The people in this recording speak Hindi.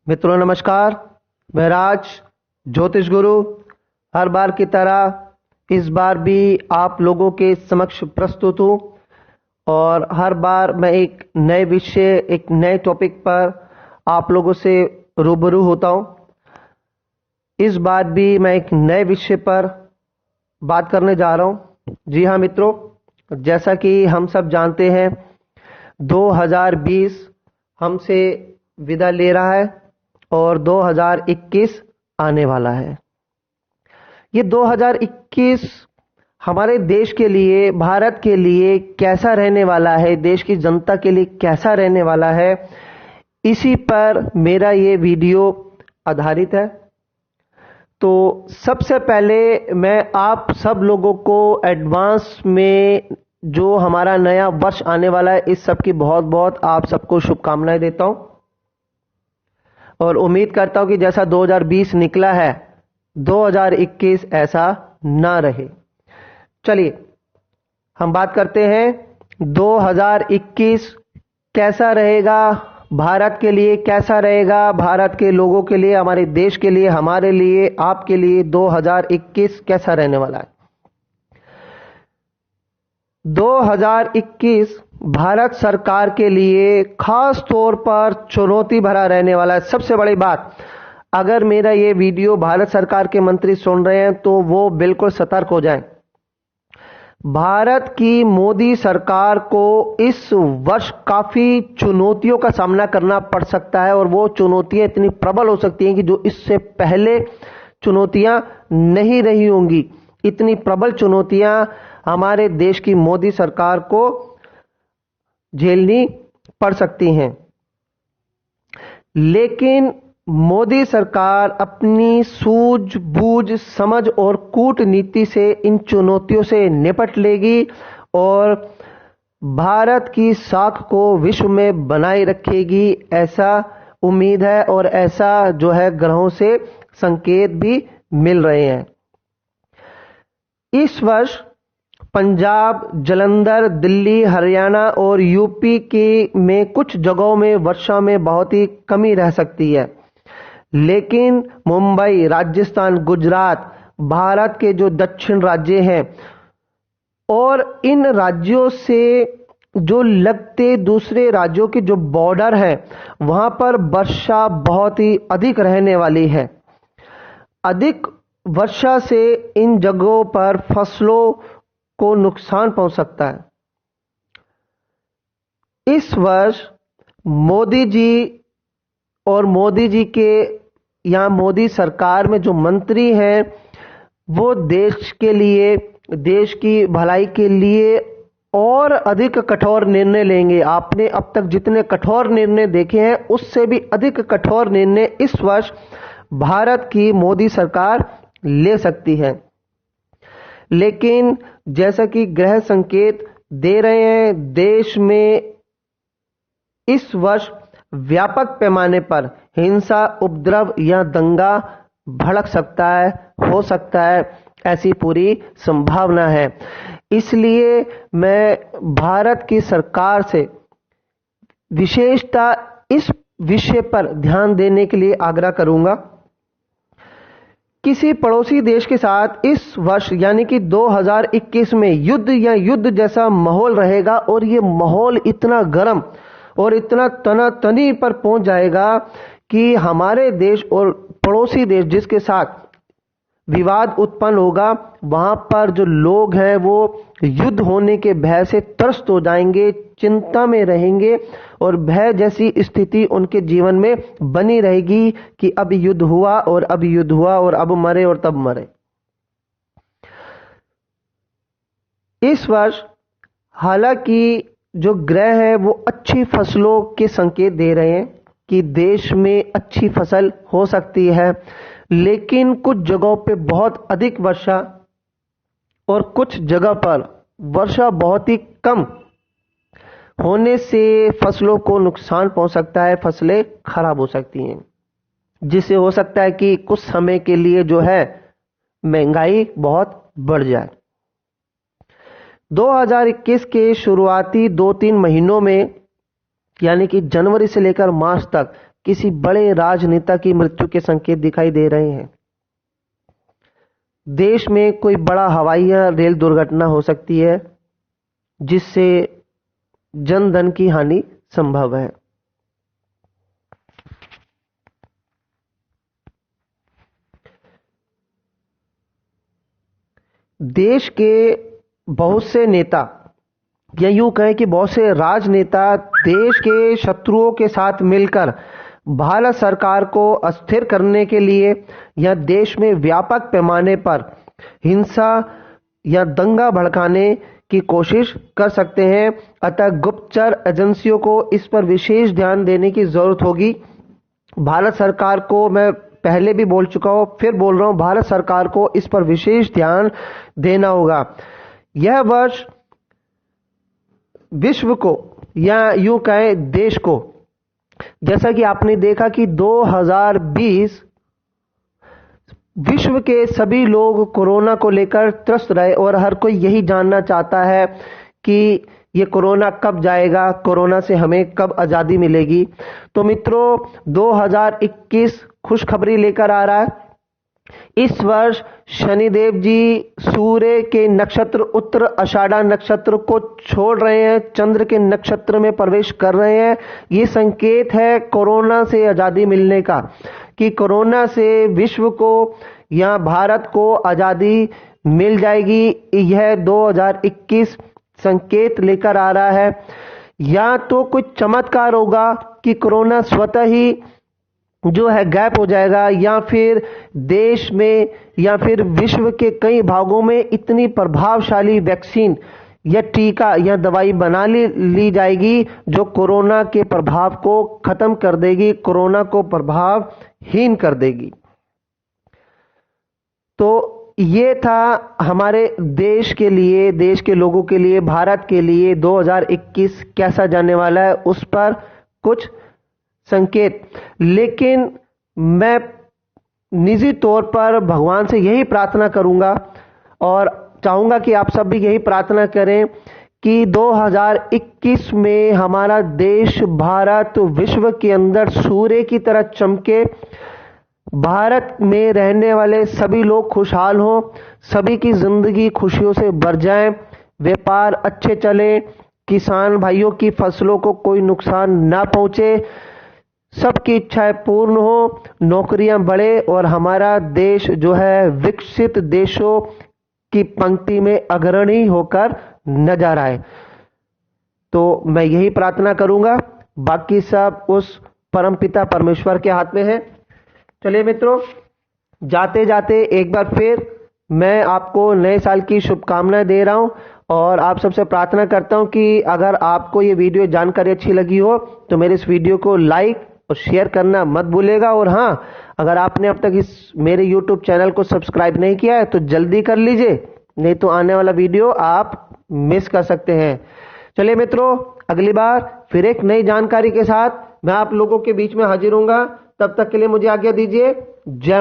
मित्रों नमस्कार। मैं राज ज्योतिष गुरु हर बार की तरह इस बार भी आप लोगों के समक्ष प्रस्तुत हूँ और हर बार मैं एक नए विषय एक नए टॉपिक पर आप लोगों से रूबरू होता हूँ। इस बार भी मैं एक नए विषय पर बात करने जा रहा हूँ। जी हाँ मित्रों, जैसा कि हम सब जानते हैं 2020 हमसे विदा ले रहा है और 2021 आने वाला है। ये 2021 हमारे देश के लिए, भारत के लिए कैसा रहने वाला है, देश की जनता के लिए कैसा रहने वाला है, इसी पर मेरा ये वीडियो आधारित है। तो सबसे पहले मैं आप सब लोगों को एडवांस में जो हमारा नया वर्ष आने वाला है, इस सब की बहुत बहुत आप सबको शुभकामनाएं देता हूं और उम्मीद करता हूं कि जैसा 2020 निकला है 2021 ऐसा ना रहे। चलिए हम बात करते हैं 2021 कैसा रहेगा, भारत के लिए कैसा रहेगा, भारत के लोगों के लिए, हमारे देश के लिए, हमारे लिए, आपके लिए 2021 कैसा रहने वाला है। 2021 भारत सरकार के लिए खास तौर पर चुनौती भरा रहने वाला है। सबसे बड़ी बात, अगर मेरा ये वीडियो भारत सरकार के मंत्री सुन रहे हैं तो वो बिल्कुल सतर्क हो जाएं। भारत की मोदी सरकार को इस वर्ष काफी चुनौतियों का सामना करना पड़ सकता है और वो चुनौतियां इतनी प्रबल हो सकती हैं कि जो इससे पहले चुनौतियां नहीं रही होंगी। इतनी प्रबल चुनौतियां हमारे देश की मोदी सरकार को झेलनी पड़ सकती हैं। लेकिन मोदी सरकार अपनी सूझबूझ, समझ और कूटनीति से इन चुनौतियों से निपट लेगी और भारत की साख को विश्व में बनाए रखेगी, ऐसा उम्मीद है और ऐसा जो है ग्रहों से संकेत भी मिल रहे हैं। इस वर्ष पंजाब, जालंधर, दिल्ली, हरियाणा और यूपी के में कुछ जगहों में वर्षा में बहुत ही कमी रह सकती है, लेकिन मुंबई, राजस्थान, गुजरात, भारत के जो दक्षिण राज्य हैं और इन राज्यों से जो लगते दूसरे राज्यों के जो बॉर्डर हैं, वहां पर वर्षा बहुत ही अधिक रहने वाली है। अधिक वर्षा से इन जगहों पर फसलों को नुकसान पहुंच सकता है। इस वर्ष मोदी जी और मोदी जी के या मोदी सरकार में जो मंत्री हैं वो देश के लिए, देश की भलाई के लिए और अधिक कठोर निर्णय लेंगे। आपने अब तक जितने कठोर निर्णय देखे हैं उससे भी अधिक कठोर निर्णय इस वर्ष भारत की मोदी सरकार ले सकती है। लेकिन जैसा कि ग्रह संकेत दे रहे हैं, देश में इस वर्ष व्यापक पैमाने पर हिंसा, उपद्रव या दंगा भड़क सकता है, हो सकता है, ऐसी पूरी संभावना है। इसलिए मैं भारत की सरकार से विशेषता इस विषय पर ध्यान देने के लिए आग्रह करूंगा। किसी पड़ोसी देश के साथ इस वर्ष यानी कि 2021 में युद्ध या युद्ध जैसा माहौल रहेगा और ये माहौल इतना गर्म और इतना तनातनी पर पहुंच जाएगा कि हमारे देश और पड़ोसी देश जिसके साथ विवाद उत्पन्न होगा, वहां पर जो लोग हैं वो युद्ध होने के भय से त्रस्त हो जाएंगे, चिंता में रहेंगे और भय जैसी स्थिति उनके जीवन में बनी रहेगी कि अब युद्ध हुआ और अब युद्ध हुआ और अब मरे और तब मरे। इस वर्ष हालांकि जो ग्रह है वो अच्छी फसलों के संकेत दे रहे हैं कि देश में अच्छी फसल हो सकती है, लेकिन कुछ जगहों पे बहुत अधिक वर्षा और कुछ जगह पर वर्षा बहुत ही कम होने से फसलों को नुकसान पहुंच सकता है, फसलें खराब हो सकती हैं, जिससे हो सकता है कि कुछ समय के लिए जो है महंगाई बहुत बढ़ जाए। 2021 के शुरुआती 2-3 महीनों में यानी कि जनवरी से लेकर मार्च तक किसी बड़े राजनेता की मृत्यु के संकेत दिखाई दे रहे हैं। देश में कोई बड़ा हवाई या रेल दुर्घटना हो सकती है जिससे जन धन की हानि संभव है। देश के बहुत से नेता या यूं कहें कि बहुत से राजनेता देश के शत्रुओं के साथ मिलकर भारत सरकार को अस्थिर करने के लिए या देश में व्यापक पैमाने पर हिंसा या दंगा भड़काने की कोशिश कर सकते हैं। अतः गुप्तचर एजेंसियों को इस पर विशेष ध्यान देने की जरूरत होगी। भारत सरकार को, मैं पहले भी बोल चुका हूं, फिर बोल रहा हूं, भारत सरकार को इस पर विशेष ध्यान देना होगा। यह वर्ष विश्व को या यूं कहें देश को, जैसा कि आपने देखा कि 2020 विश्व के सभी लोग कोरोना को लेकर त्रस्त रहे और हर कोई यही जानना चाहता है कि ये कोरोना कब जाएगा, कोरोना से हमें कब आजादी मिलेगी। तो मित्रों, 2021 खुशखबरी लेकर आ रहा है। इस वर्ष शनिदेव जी सूर्य के नक्षत्र उत्तर आषाढ़ा नक्षत्र को छोड़ रहे हैं, चंद्र के नक्षत्र में प्रवेश कर रहे हैं। ये संकेत है कोरोना से आजादी मिलने का, कि कोरोना से विश्व को या भारत को आजादी मिल जाएगी। यह 2021 संकेत लेकर आ रहा है। या तो कुछ चमत्कार होगा कि कोरोना स्वतः ही जो है गायब हो जाएगा, या फिर देश में या फिर विश्व के कई भागों में इतनी प्रभावशाली वैक्सीन या टीका या दवाई बना ली जाएगी जो कोरोना के प्रभाव को खत्म कर देगी, कोरोना को प्रभावहीन कर देगी। तो ये था हमारे देश के लिए, देश के लोगों के लिए, भारत के लिए 2021 कैसा जाने वाला है उस पर कुछ संकेत। लेकिन मैं निजी तौर पर भगवान से यही प्रार्थना करूंगा और चाहूंगा कि आप सब भी यही प्रार्थना करें कि 2021 में हमारा देश भारत विश्व के अंदर सूर्य की तरह चमके, भारत में रहने वाले सभी लोग खुशहाल हों, सभी की जिंदगी खुशियों से भर जाए, व्यापार अच्छे चले, किसान भाइयों की फसलों को कोई नुकसान ना पहुंचे, सबकी इच्छाएं पूर्ण हो, नौकरियां बढ़े और हमारा देश जो है विकसित देशों की पंक्ति में अग्रणी होकर नजर आए। तो मैं यही प्रार्थना करूंगा, बाकी सब उस परमपिता परमेश्वर के हाथ में है। चलिए मित्रों, जाते जाते एक बार फिर मैं आपको नए साल की शुभकामनाएं दे रहा हूं और आप सबसे प्रार्थना करता हूं कि अगर आपको ये वीडियो जानकारी अच्छी लगी हो तो मेरे इस वीडियो को लाइक और शेयर करना मत भूलिएगा। और हाँ, अगर आपने अब तक इस मेरे YouTube चैनल को सब्सक्राइब नहीं किया है तो जल्दी कर लीजिए, नहीं तो आने वाला वीडियो आप मिस कर सकते हैं। चलिए मित्रों, अगली बार फिर एक नई जानकारी के साथ मैं आप लोगों के बीच में हाजिर होऊंगा। तब तक के लिए मुझे आज्ञा दीजिए। जय